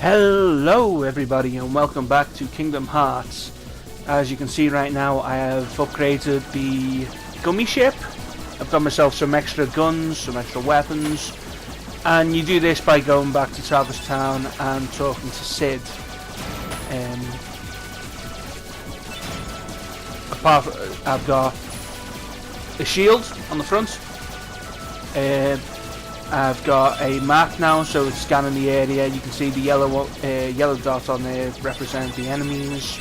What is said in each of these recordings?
Hello everybody and welcome back to Kingdom Hearts. As you can see right now, I have upgraded the gummy ship. I've got myself some extra guns, some extra weapons, and you do this by going back to Traverse Town and talking to Sid. I've got a shield on the front. I've got a map now, so it's scanning the area. You can see the yellow dot on there represent the enemies.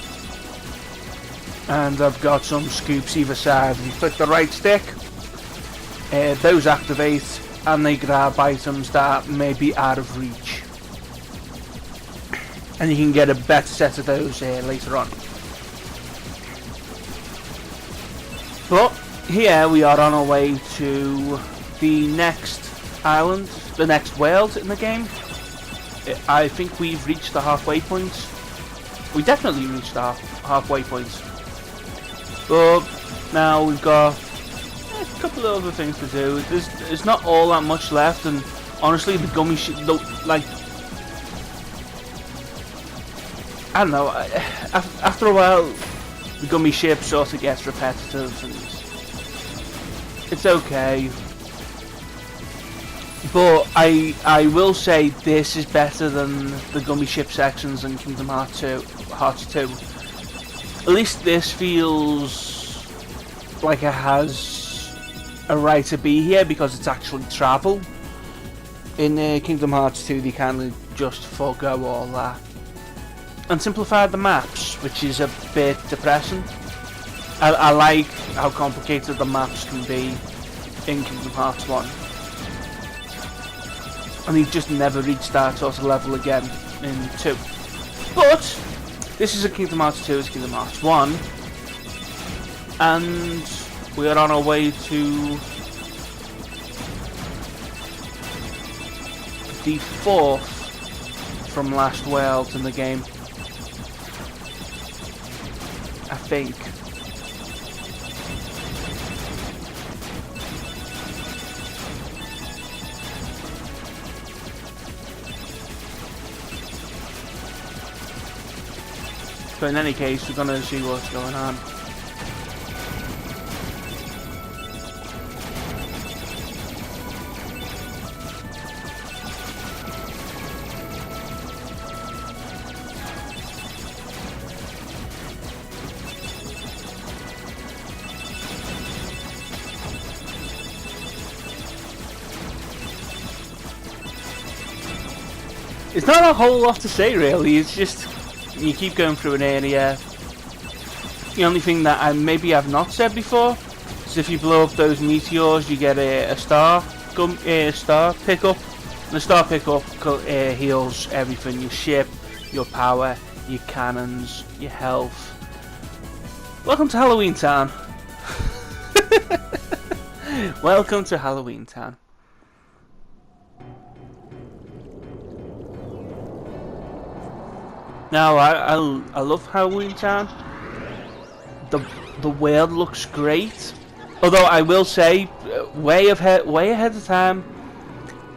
And I've got some scoops either side. If you click the right stick, those activate and they grab items that may be out of reach. And you can get a better set of those later on. But here we are on our way to the next island, the next world in the game. I think we've reached the halfway point. We definitely reached the halfway point. But now we've got a couple of other things to do. There's not all that much left, and honestly, the gummy like, I don't know. After a while, the gummy ship sort of gets repetitive, and it's okay. But I will say this is better than the gummy ship sections in Kingdom Hearts 2. At least this feels like it has a right to be here because it's actually travel. In Kingdom Hearts 2 they kind of just forgo all that and simplified the maps, which is a bit depressing. I like how complicated the maps can be in Kingdom Hearts 1. And he just never reached that sort of level again in 2. But this is a Kingdom Hearts 2, it's Kingdom Hearts 1. And we are on our way to the 4th from last world in the game, I think. So in any case, we're gonna see what's going on. It's not a whole lot to say really, it's just you keep going through an area. The only thing that I've not said before is if you blow up those meteors, you get a star pickup. And the star pickup heals everything: your ship, your power, your cannons, your health. Welcome to Halloween Town. Welcome to Halloween Town. Now I love Halloween Town. The world looks great. Although I will say, way ahead of time,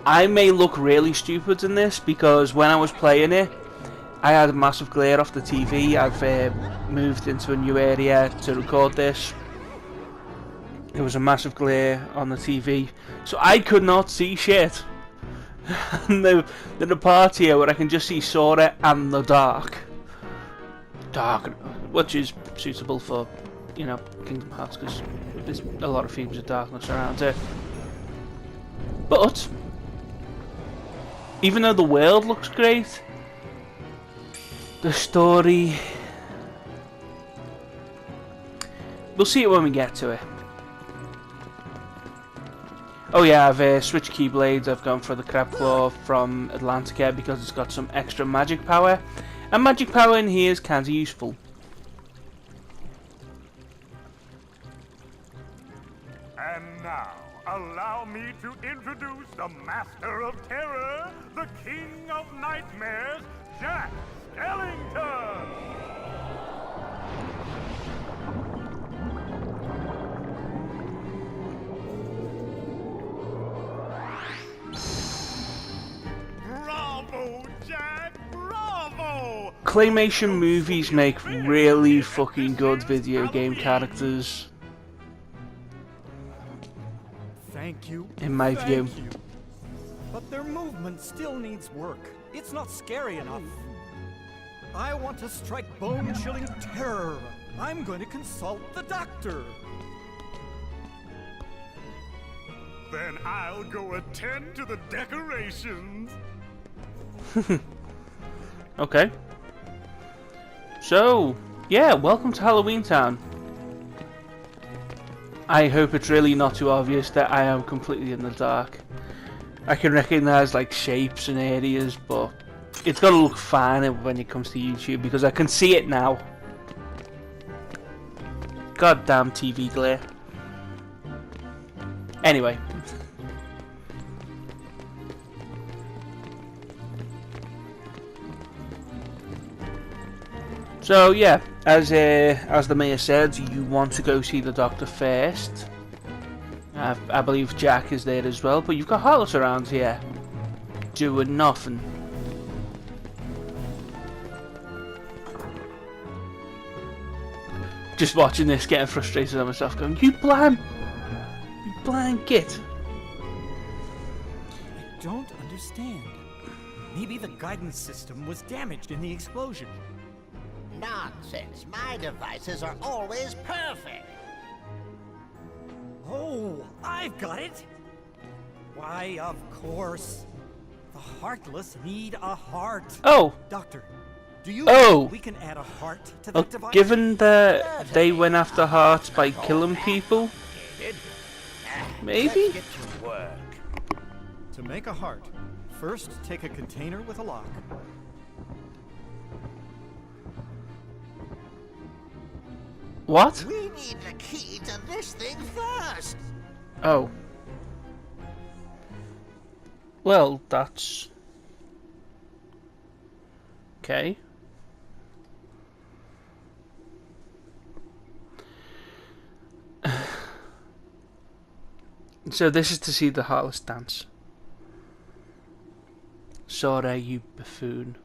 I may look really stupid in this because when I was playing it, I had a massive glare off the TV. I've moved into a new area to record this. There was a massive glare on the TV, so I could not see shit. And there's a part here where I can just see Sora and the dark, which is suitable for, you know, Kingdom Hearts because there's a lot of themes of darkness around it. But even though the world looks great, the story, we'll see it when we get to it. Oh yeah, I've switched Keyblades. I've gone for the Crab Claw from Atlantica because it's got some extra magic power. And magic power in here is kinda useful. And now, allow me to introduce the Master of Terror, the King of Nightmares, Jack Skellington! Bravo, Jack! Bravo! claymation movies make really fucking good video game characters. Thank you. In my view. Thank you. But their movement still needs work. It's not scary enough. I want to strike bone-chilling terror. I'm going to consult the doctor. Then I'll go attend to the decorations. Okay. So, yeah, welcome to Halloween Town. I hope it's really not too obvious that I am completely in the dark. I can recognize like shapes and areas, but it's gotta look fine when it comes to YouTube because I can see it now. Goddamn TV glare. Anyway. So yeah, as the mayor said, you want to go see the doctor first. I believe Jack is there as well, but you've got Heartless around here doing nothing. Just watching this, getting frustrated on myself, going, you blind git. I don't understand. Maybe the guidance system was damaged in the explosion. Nonsense. My devices are always perfect. Oh, I've got it! Why, of course. The Heartless need a heart. Oh. Doctor, do you Oh. think we can add a heart to that device? Given that they went after hearts by killing people, maybe? Let's get to work. To make a heart, first take a container with a lock. What? We need the key to this thing first. Oh. Well, that's... okay. So this is to see the Heartless dance. Sora, you buffoon.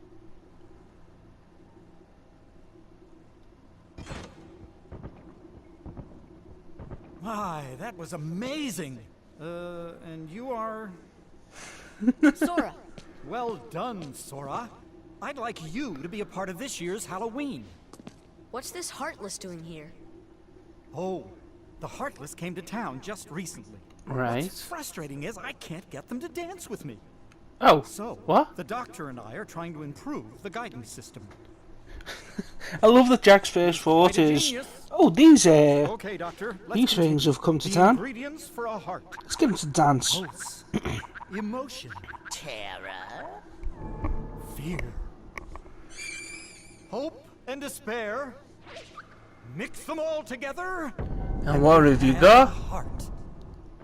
My, that was amazing! And you are... Sora! Well done, Sora. I'd like you to be a part of this year's Halloween. What's this Heartless doing here? Oh, the Heartless came to town just recently. Right. What's frustrating is I can't get them to dance with me. Oh, So, what? the doctor and I are trying to improve the guidance system. I love that Jack's first thought Quite a is, genius. oh, these Okay, doctor. Let's these things continue. have come to The town. Ingredients for a heart. Let's get them to dance. Pulse. Emotion. Terror. Fear. Hope and despair. Mix them all together. And what have you and a got? heart.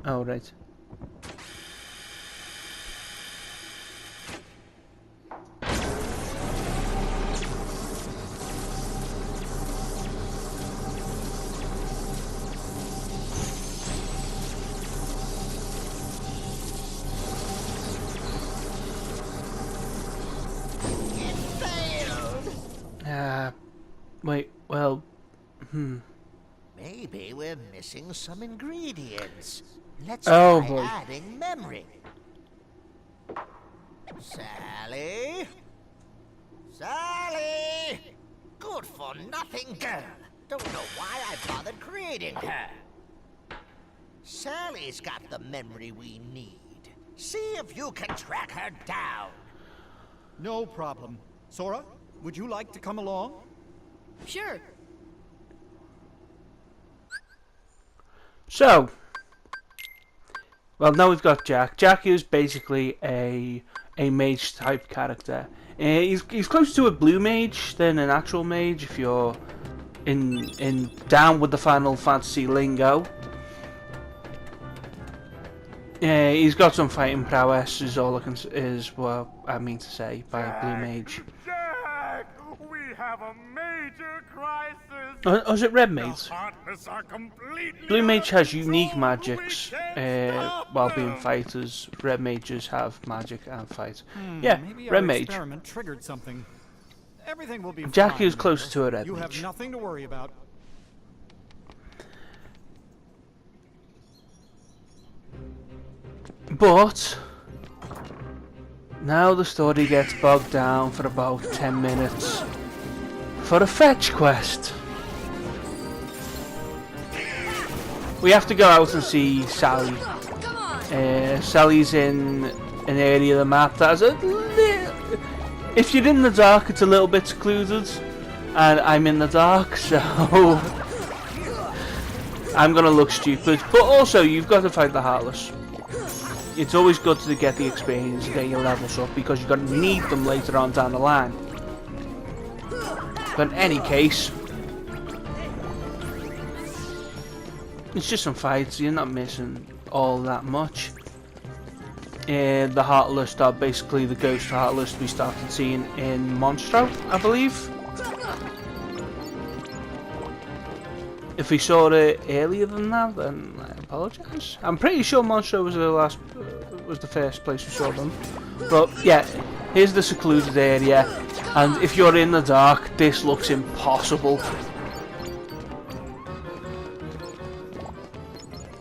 Oh, right. It failed. Wait, well, Maybe we're missing some ingredients. Let's Oh, try boy. adding memory. Sally? Sally! Good for nothing girl. Don't know why I bothered creating her. Sally's got the memory we need. See if you can track her down. No problem. Sora, would you like to come along? Sure. so, well, now we've got Jack. Jack is basically a mage type character. He's closer to a blue mage than an actual mage if you're in down with the Final Fantasy lingo. He's got some fighting prowess is all what I mean to say by blue mage. Jack! We have a major crisis! Oh, is it red mage? The Heartless are completely Blue mage has unique uncontrolled. magics We can't stop while being them. fighters. Red mages have magic and fight. Yeah, Maybe red our mage. experiment triggered something. Everything will be Jackie fine, was closer to her Mayor. head You have reach. nothing to worry about. But now the story gets bogged down for about 10 minutes for a fetch quest. We have to go out and see Sally. Come on! Sally's in an area of the map that's if you're in the dark, it's a little bit secluded, and I'm in the dark, so I'm gonna look stupid. But also, you've got to fight the Heartless. It's always good to get the experience to get your levels up because you're gonna need them later on down the line. But in any case, it's just some fights. You're not missing all that much. The Heartless are basically the ghost Heartless we started seeing in Monstro, I believe. If we saw it earlier than that, then I apologise. I'm pretty sure Monstro was the first place we saw them. But yeah, here's the secluded area, and if you're in the dark, this looks impossible.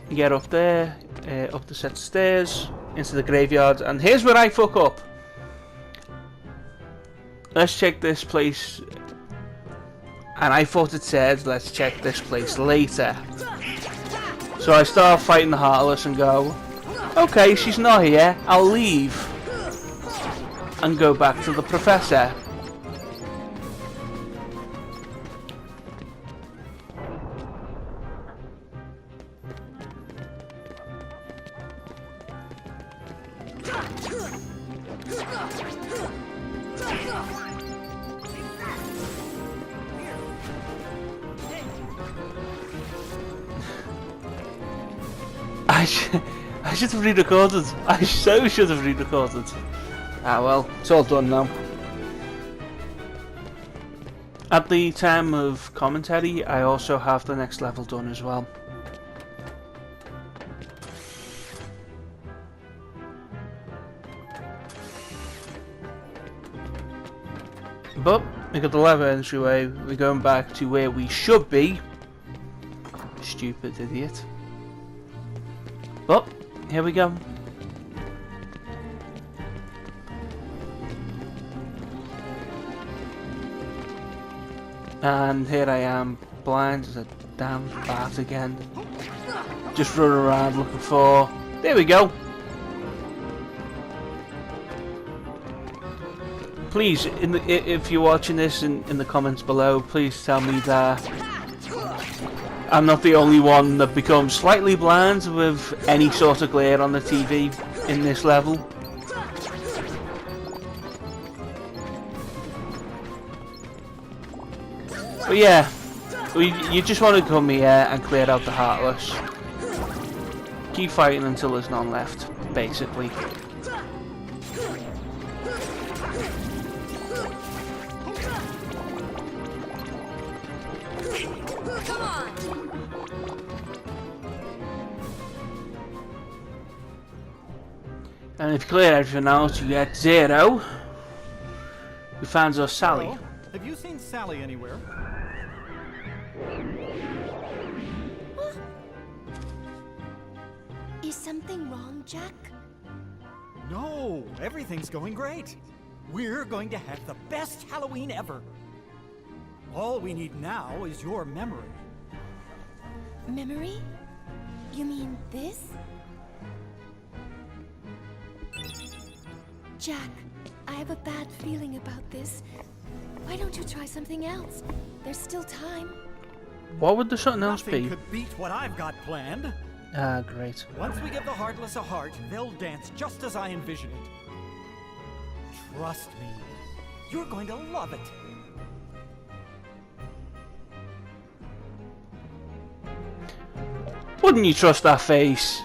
You get up there, up the set of stairs, into the graveyard, and here's where I fuck up. Let's check this place, and I thought it said let's check this place later. So I start fighting the Heartless and go, okay, she's not here, I'll leave and go back to the Professor. I should have re-recorded. I so should have re-recorded. Ah well, it's all done now. At the time of commentary, I also have the next level done as well. But we got the lever entryway. We're going back to where we should be. Stupid idiot. But here we go. And here I am, blind as a damn bat again. Just running around looking for... There we go! Please, if you're watching this in the comments below, please tell me that I'm not the only one that becomes slightly blind with any sort of glare on the TV in this level. But yeah, you just want to come here and clear out the Heartless. Keep fighting until there's none left, basically. Come on! And if you clear everything out, you get 0. We found our Sally. Hello? Have you seen Sally anywhere? Is something wrong, Jack? No, everything's going great. We're going to have the best Halloween ever. All we need now is your memory. Memory? You mean this? Jack, I have a bad feeling about this. Why don't you try something else? There's still time. What would the something else Nothing be? could beat what I've got planned. Ah, great. Once we give the Heartless a heart, they'll dance just as I envision it. Trust me, you're going to love it. Wouldn't you trust that face?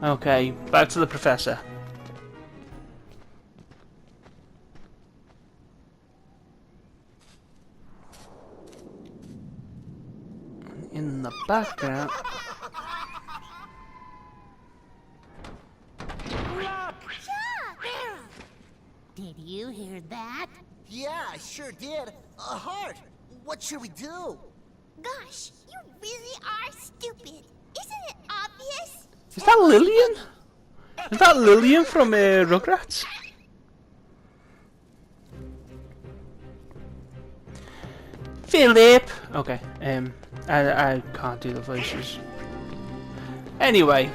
Okay, back to the Professor. In the background. Did you hear that? Yeah, I sure did. A heart. What should we do? Gosh, you really are stupid. Isn't it obvious? Is that Lillian? Is that Lillian from Rugrats? Philip! Okay, I can't do the voices. Anyway,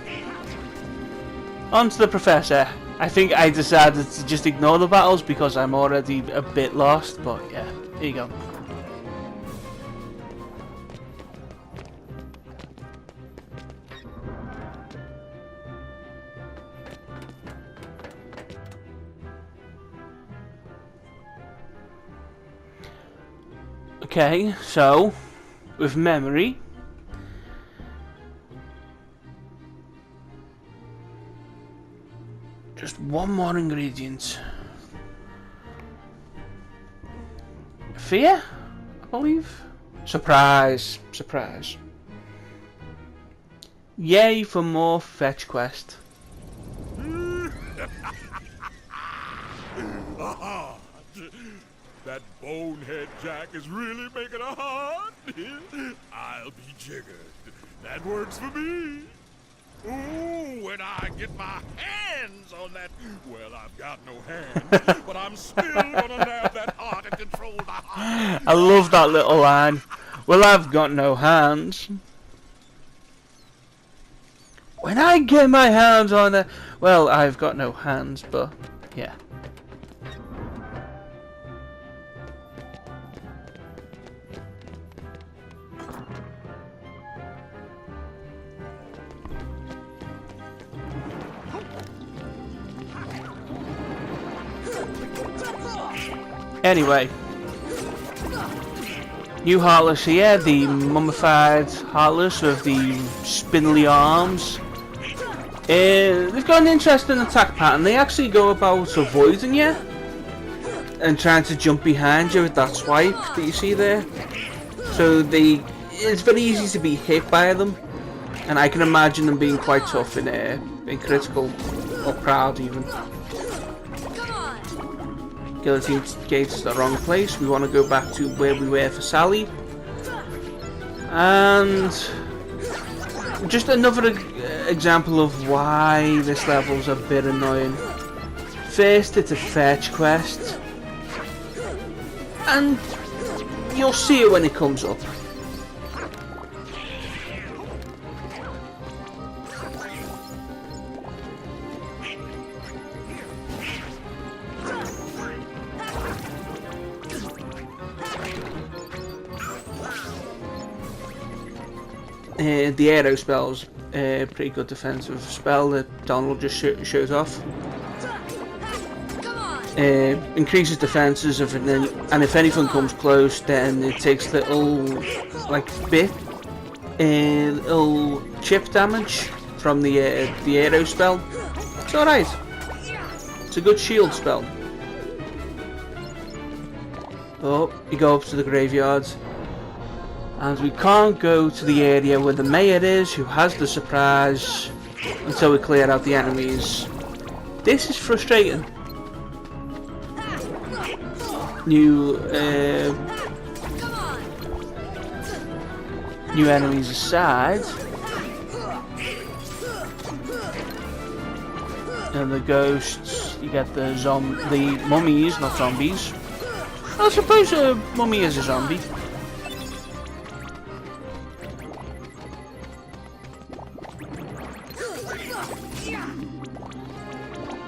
on to the professor. I think I decided to just ignore the battles because I'm already a bit lost, but yeah, here you go. Okay, so with memory, just one more ingredient. Fear, I believe. Surprise, surprise. Yay for more fetch quest. That bonehead Jack is really making a heart. I'll be jiggered. That works for me. Ooh, when I get my hands on that, well, I've got no hands, but I'm still gonna nab that heart and control the heart. I love that little line. Well, I've got no hands. When I get my hands on it, well, I've got no hands, but yeah. Anyway, new Heartless here, the mummified Heartless with the spindly arms. They've got an interesting attack pattern. They actually go about avoiding you and trying to jump behind you with that swipe that you see there. So it's very easy to be hit by them, and I can imagine them being quite tough in critical or proud even. Guillotine gate's the wrong place. We want to go back to where we were for Sally. And just another example of why this level's a bit annoying. First, it's a fetch quest, and you'll see it when it comes up. The arrow spell's a pretty good defensive spell that Donald just shows off. Increases defenses, and if anything comes close, then it takes little little chip damage from the arrow spell. It's alright. It's a good shield spell. Oh, you go up to the graveyard. And we can't go to the area where the mayor is, who has the surprise, until we clear out the enemies. This is frustrating. New enemies aside, and the ghosts. You get the mummies, not zombies. I suppose a mummy is a zombie.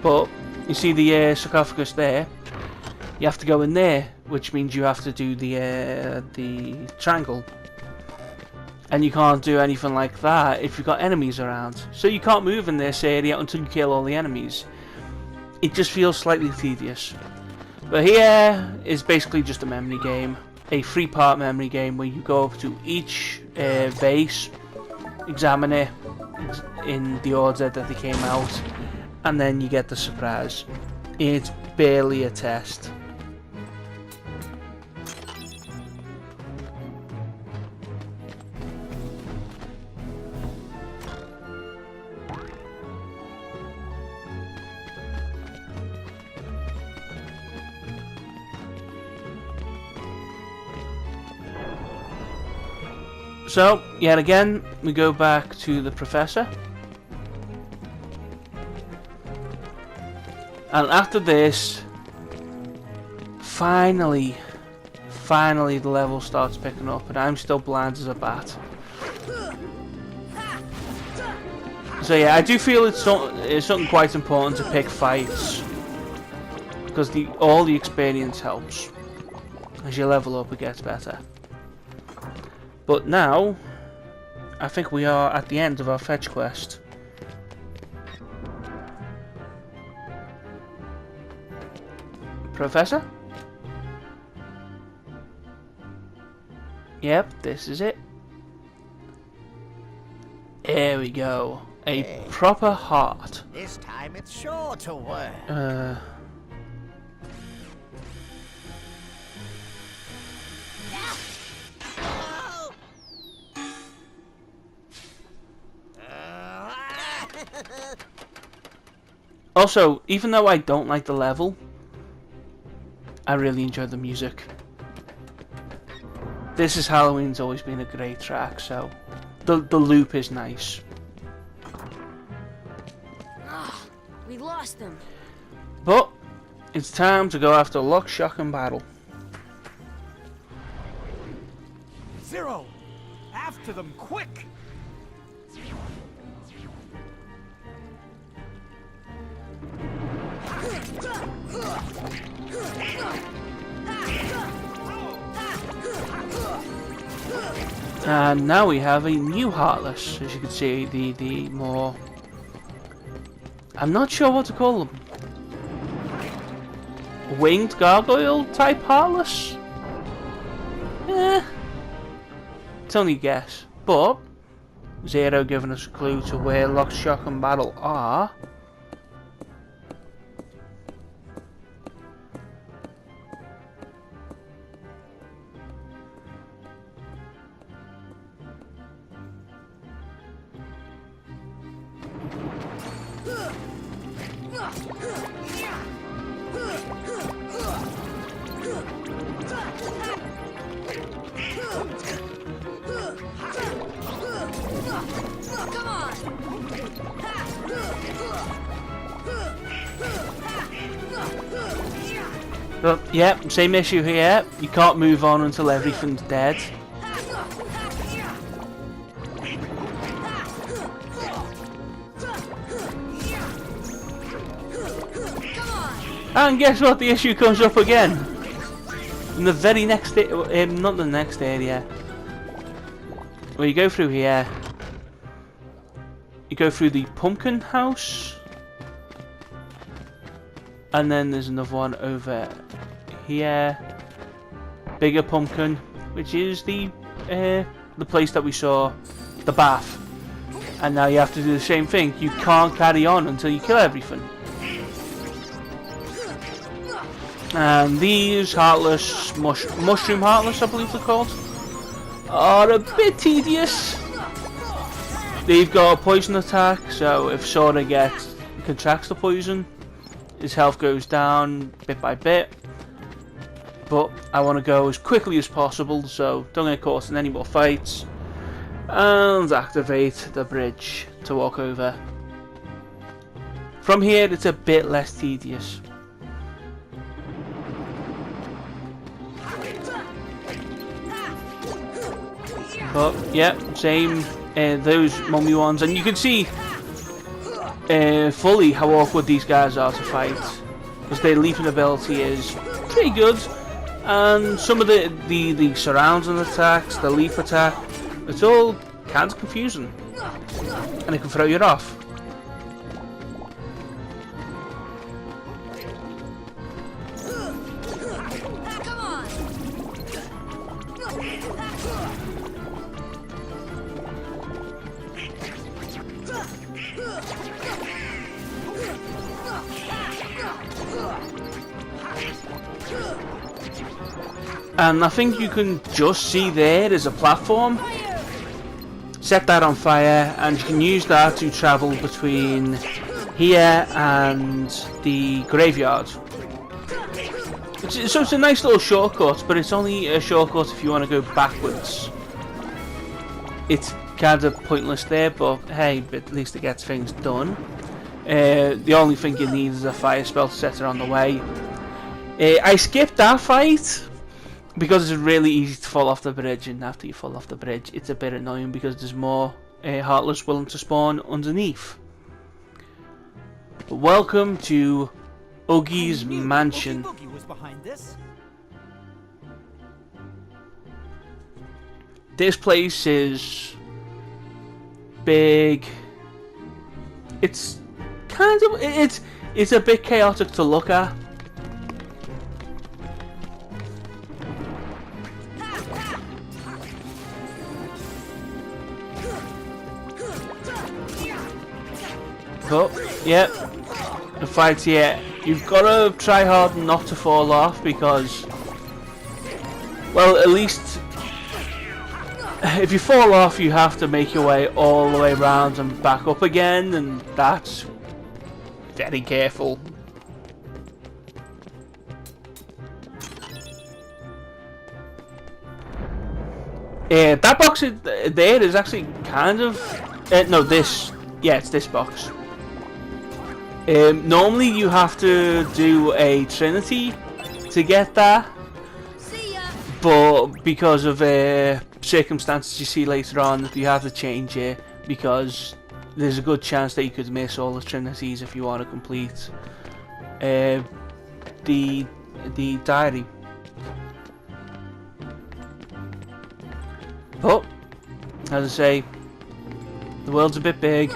But you see the sarcophagus there. You have to go in there, which means you have to do the triangle, and you can't do anything like that if you've got enemies around. So you can't move in this area until you kill all the enemies. It just feels slightly tedious. But here is basically just a memory game, a 3-part memory game where you go up to each base, examine it in the order that they came out, and then you get the surprise. It's barely a test. So, yet again, we go back to the professor. And after this, finally the level starts picking up, and I'm still blind as a bat. So yeah, I do feel it's something quite important to pick fights, because all the experience helps. As you level up, it gets better. But now, I think we are at the end of our fetch quest. Professor? Yep, this is it. There we go. A proper heart. This time it's sure to work. Also, even though I don't like the level, I really enjoy the music. This Is Halloween's always been a great track, so the loop is nice. We lost them. But it's time to go after Lock, Shock and Battle. Zero! After them, quick! And now we have a new Heartless, as you can see, the more... I'm not sure what to call them. Winged gargoyle type Heartless? It's only a guess. But Zero giving us a clue to where Lock, Shock and Battle are. But yeah, same issue here. You can't move on until everything's dead. And guess what? The issue comes up again. In the very next not the next area. Well, you go through here. You go through the pumpkin house. And then there's another one over here. Bigger pumpkin, which is the place that we saw, the bath. And now you have to do the same thing. You can't carry on until you kill everything. And these Heartless, Mushroom Heartless I believe they're called, are a bit tedious. They've got a poison attack, so if Sora contracts the poison, his health goes down bit by bit. But I want to go as quickly as possible, so don't get caught in any more fights. And activate the bridge to walk over. From here it's a bit less tedious. But yeah, same those mummy ones, and you can see fully how awkward these guys are to fight, because their leaping ability is pretty good, and some of the surrounding attacks, the leap attack, it's all kind of confusing, and it can throw you off. And I think you can just see there's a platform. Set that on fire and you can use that to travel between here and the graveyard. So it's a nice little shortcut, but it's only a shortcut if you want to go backwards. it's kind of pointless there, but hey, at least it gets things done. The only thing you need is a fire spell to set it on the way. I skipped that fight because it's really easy to fall off the bridge, and after you fall off the bridge it's a bit annoying because there's more Heartless willing to spawn underneath. But welcome to Oogie's mansion. Boogie was behind this. This place is big. It's kind of it's a bit chaotic to look at. But yeah, the fight here, you've got to try hard not to fall off because, well, at least if you fall off you have to make your way all the way around and back up again, and that's very careful. That box there is actually kind of no, this, yeah, it's this box. Normally you have to do a Trinity to get that, but because of circumstances you see later on, you have to change it because there's a good chance that you could miss all the Trinities if you want to complete the diary. But as I say, the world's a bit big.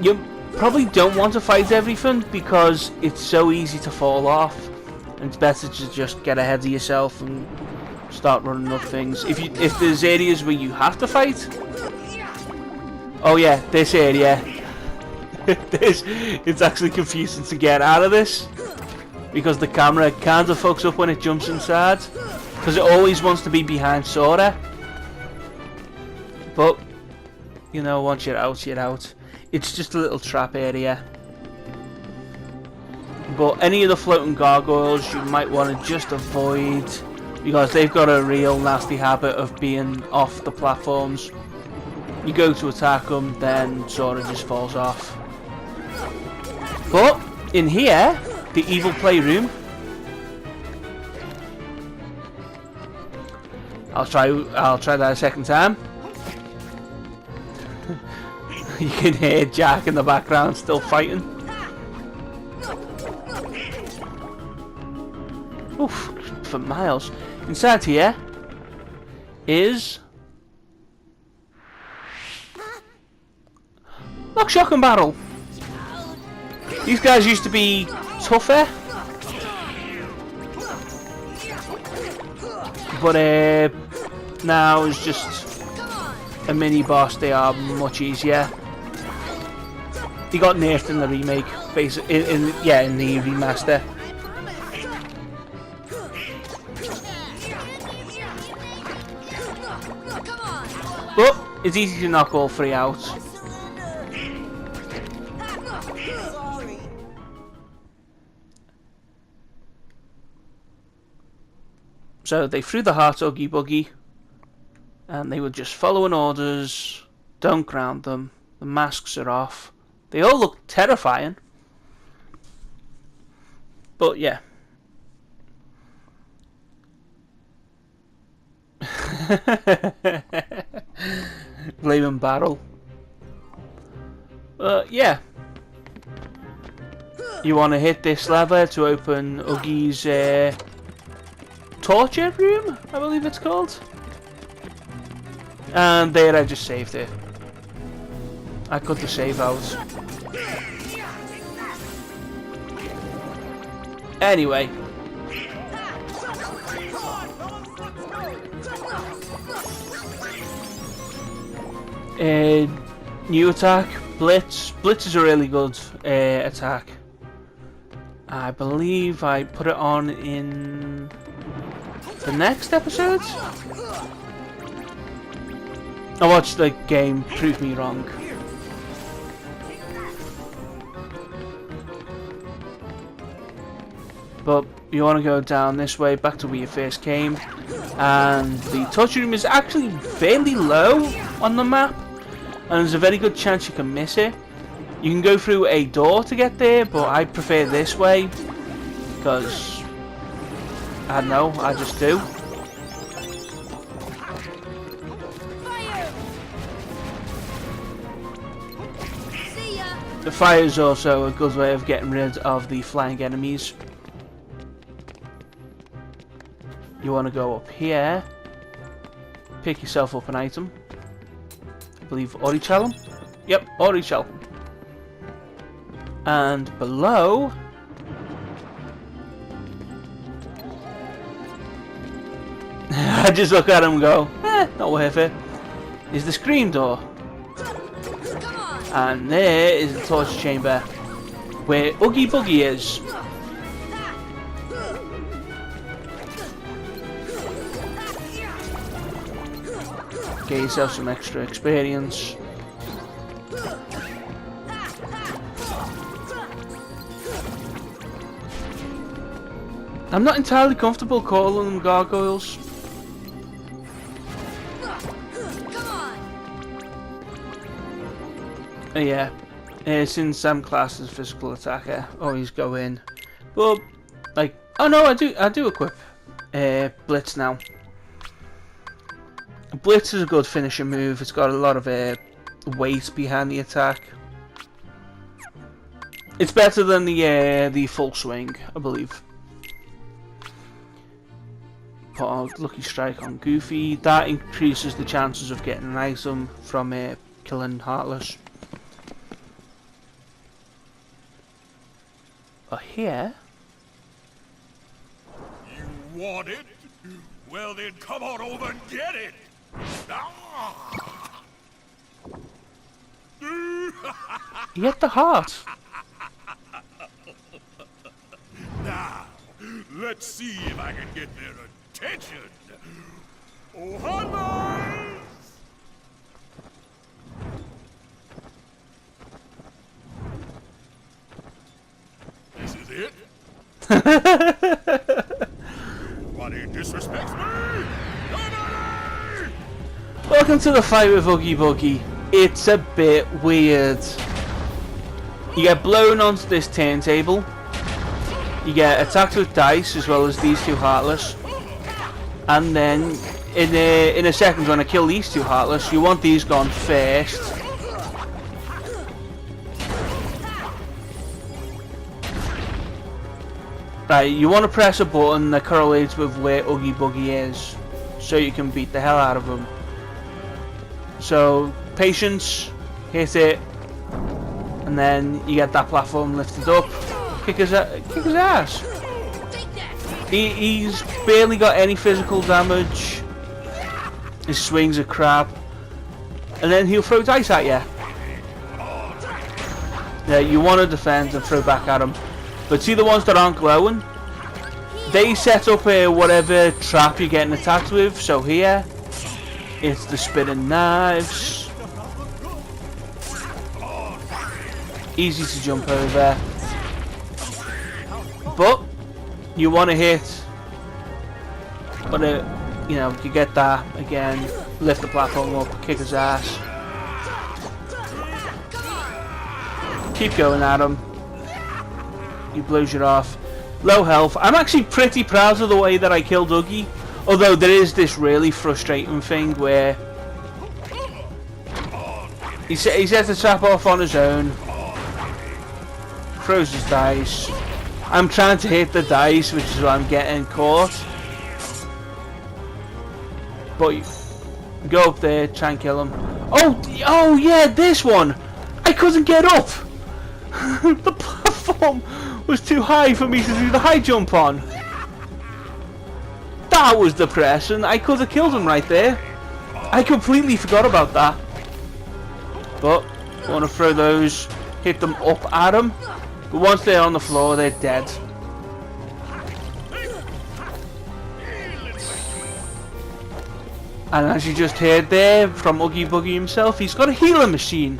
You probably don't want to fight everything because it's so easy to fall off, and it's better to just get ahead of yourself and start running up things. If there's areas where you have to fight, oh yeah, this area, it's actually confusing to get out of this because the camera kind of fucks up when it jumps inside because it always wants to be behind Sora. But you know, once you're out, you're out. It's just a little trap area. But any of the floating gargoyles you might want to just avoid because they've got a real nasty habit of being off the platforms. You go to attack them, then Sora just falls off. But in here, the evil playroom, I'll try that a second time. You can hear Jack in the background still fighting. Oof, for miles. Inside here is Lock, Shock and Barrel. These guys used to be tougher, but now it's just a mini boss. They are much easier. He got nerfed in the remake, basically in the remaster. But it's easy to knock all three out. So they threw the heart Oogie Boogie, and they were just following orders. Don't ground them. The masks are off. They all look terrifying. But yeah. Blaming Barrel. Yeah. You want to hit this lever to open Oogie's torture room, I believe it's called. And there I just saved it. I cut the save out. Anyway. New attack, Blitz. Blitz is a really good attack. I believe I put it on in the next episode. I watched the game prove me wrong. But you want to go down this way, back to where you first came. And the torture room is actually fairly low on the map, and there's a very good chance you can miss it. You can go through a door to get there, but I prefer this way because I don't know, I just do. Fire! See ya! The fire is also a good way of getting rid of the flying enemies. You want to go up here, pick yourself up an item. I believe Orichalum. Yep, Orichalum. And below, I just look at him and go, not worth it. Is the screen door. Come on! And there is the torture chamber, where Oogie Boogie is. Get yourself some extra experience. I'm not entirely comfortable calling them gargoyles. Come on! Yeah, since I'm classed as a physical attacker, always go in. But like, oh no, I do equip Blitz now. Blitz is a good finishing move. It's got a lot of weight behind the attack. It's better than the full swing, I believe. Put a Lucky Strike on Goofy. That increases the chances of getting an item from killing Heartless. But here, You want it? Well then come on over and get it! Ah! you get the heart. Now, let's see if I can get their attention. Oh, hi, boys! This is it? Nobody disrespects me! Nobody! Welcome to the fight with Oogie Boogie. It's a bit weird. You get blown onto this turntable. You get attacked with dice as well as these two Heartless. And then in a second when I kill these two Heartless, you want these gone first. Right, you want to press a button that correlates with where Oogie Boogie is, so you can beat the hell out of him. So, patience, hit it, and then you get that platform lifted up, kick his ass. He's barely got any physical damage, his swings are crap, and then he'll throw dice at you. Yeah, you want to defend and throw back at him. But see the ones that aren't glowing? They set up whatever trap you're getting attacked with. So here, it's the spinning knives. Easy to jump over. But, you want to hit. But, you know, you get that again. Lift the platform up, kick his ass. Keep going at him. He blows you off. Low health. I'm actually pretty proud of the way that I killed Oogie. Although there is this really frustrating thing where he sets the trap off on his own. Throws his dice. I'm trying to hit the dice, which is why I'm getting caught. But you go up there, try and kill him. Oh yeah, this one! I couldn't get up! The platform was too high for me to do the high jump on. That was depressing. I could have killed him right there. I completely forgot about that. But I want to throw those, hit them up at him. But once they're on the floor, they're dead. And as you just heard there from Oogie Boogie himself, he's got a healing machine.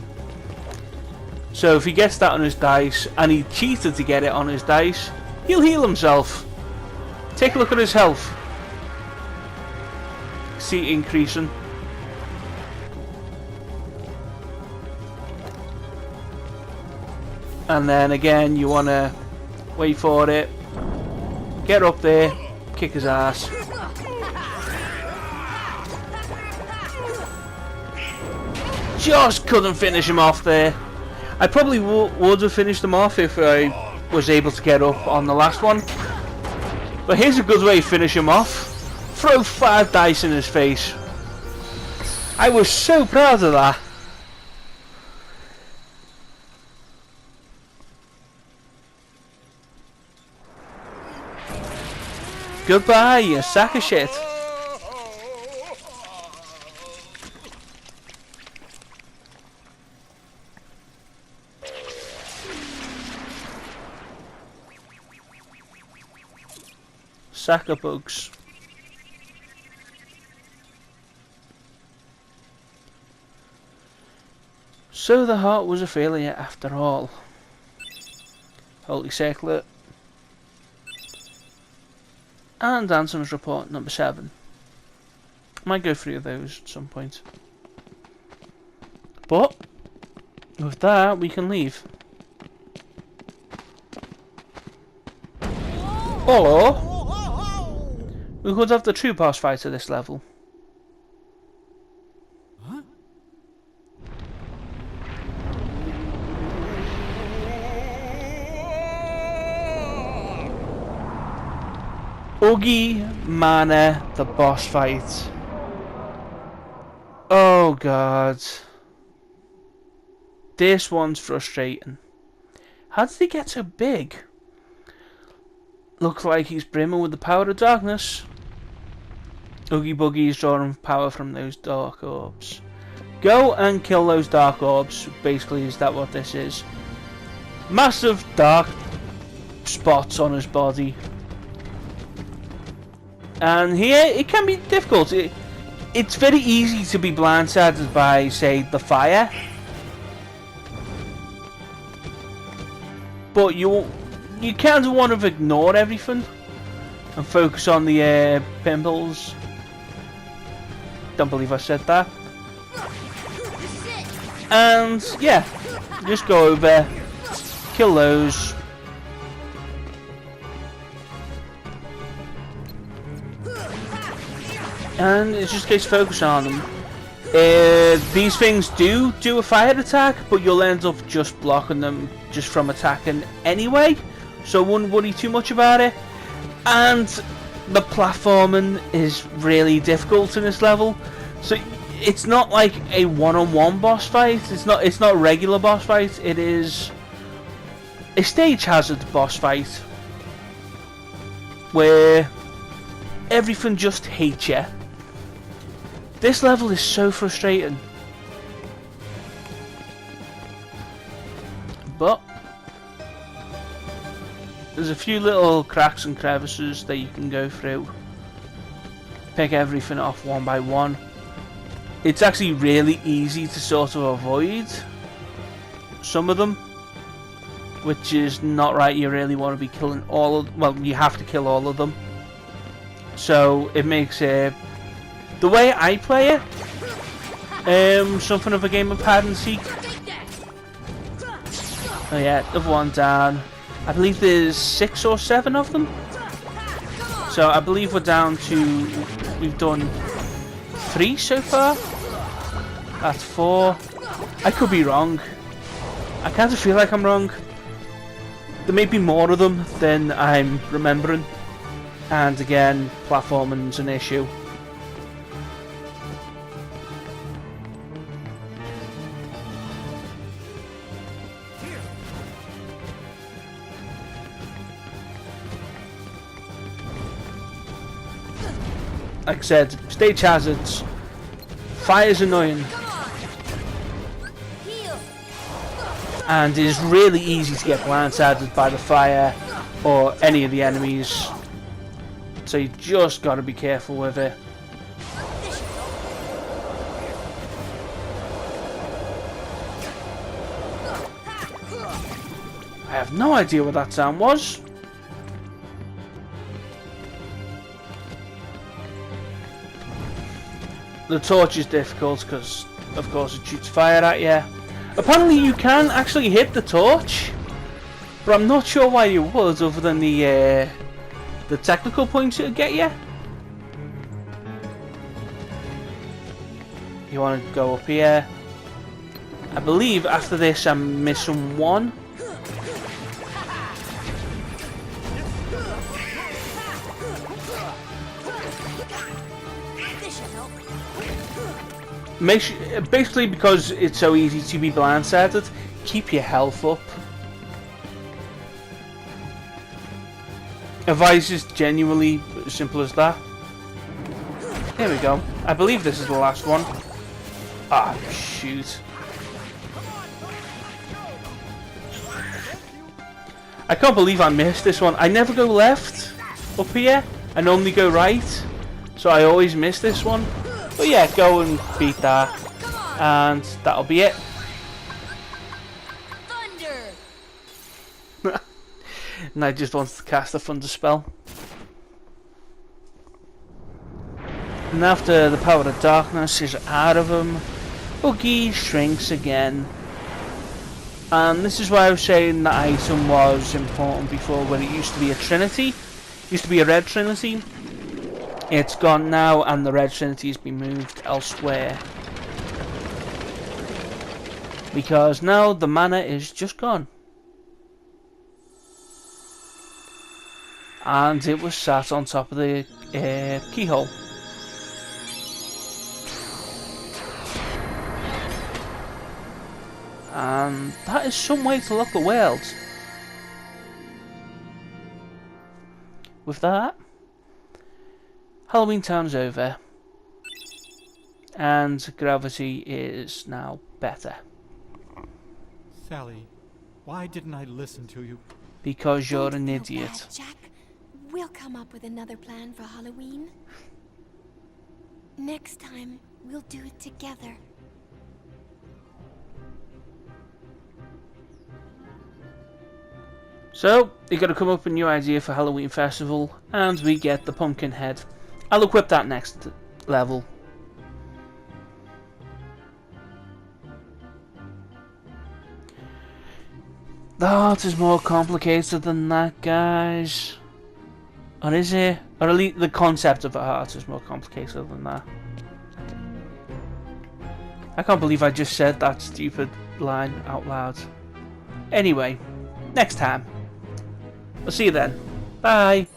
So if he gets that on his dice, and he cheated to get it on his dice, he'll heal himself. Take a look at his health. see increasing. And then again, you want to wait for it, get up there, kick his ass. Just couldn't finish him off there. I probably would have finished him off if I was able to get up on the last one. But here's a good way to finish him off. Throw 5 dice in his face. I was so proud of that. Goodbye, you sack of shit. Sack of bugs. So the heart was a failure after all. Holy Circlet. And Ansom's report number 7. Might go through those at some point. But with that we can leave. Or we could have the true boss fight at this level. Huh? Oogie Mana, the boss fight. Oh god. This one's frustrating. How did he get so big? Looks like he's brimming with the power of darkness. Oogie Boogie is drawing power from those dark orbs. Go and kill those dark orbs. Basically, is that what this is? Massive dark spots on his body. And here, it can be difficult. It's very easy to be blindsided by, say, the fire. But you kind of want to ignore everything and focus on the pimples. Don't believe I said that. And yeah, just go over, kill those. And it's just a case of focusing on them. These things do a fire attack, but you'll end up just blocking them just from attacking anyway, so I wouldn't worry too much about it. And the platforming is really difficult in this level, so it's not like a one-on-one boss fight. It's not a regular boss fight. It is a stage hazard boss fight where everything just hates you. This level is so frustrating. But there's a few little cracks and crevices that you can go through. Pick everything off one by one. It's actually really easy to sort of avoid some of them, which is not right. You really want to be killing all of, well, you have to kill all of them. So it makes the way I play it, something of a game of hide and seek. Oh yeah, other one down. I believe there's 6 or 7 of them. So I believe we're down to, we've done 3 so far. That's 4. I could be wrong. I kind of feel like I'm wrong. There may be more of them than I'm remembering. And again, platforming's an issue. Like I said, stage hazards. Fire's annoying. And it is really easy to get blindsided by the fire or any of the enemies. So you just gotta be careful with it. I have no idea what that sound was. The torch is difficult because, of course, it shoots fire at you. Apparently, you can actually hit the torch, but I'm not sure why you would, other than the technical points it would get you. You want to go up here. I believe after this I'm missing one. Make sure, basically because it's so easy to be blindsided, keep your health up. Advice is genuinely as simple as that. Here we go. I believe this is the last one. Ah, shoot. I can't believe I missed this one. I never go left up here. I normally go right. So I always miss this one. But yeah, go and beat that. And that'll be it. Thunder. And I just wanted to cast a thunder spell. And after the power of darkness is out of him, Oogie shrinks again. And this is why I was saying that item was important before, where it used to be a trinity. It used to be a red trinity. It's gone now, and the red trinity has been moved elsewhere. Because now the mana is just gone. And it was sat on top of the keyhole. And that is some way to lock the world. With that, Halloween Town's over. And gravity is now better. Sally, why didn't I listen to you? Because you're Don't an feel idiot. bad, Jack. We'll come up with another plan for Halloween. Next time, we'll do it together. So, you got to come up with a new idea for Halloween Festival, and we get the pumpkin head. I'll equip that next level. The heart is more complicated than that, guys. Or is it? Or at least the concept of a heart is more complicated than that. I can't believe I just said that stupid line out loud. Anyway, next time. I'll see you then. Bye.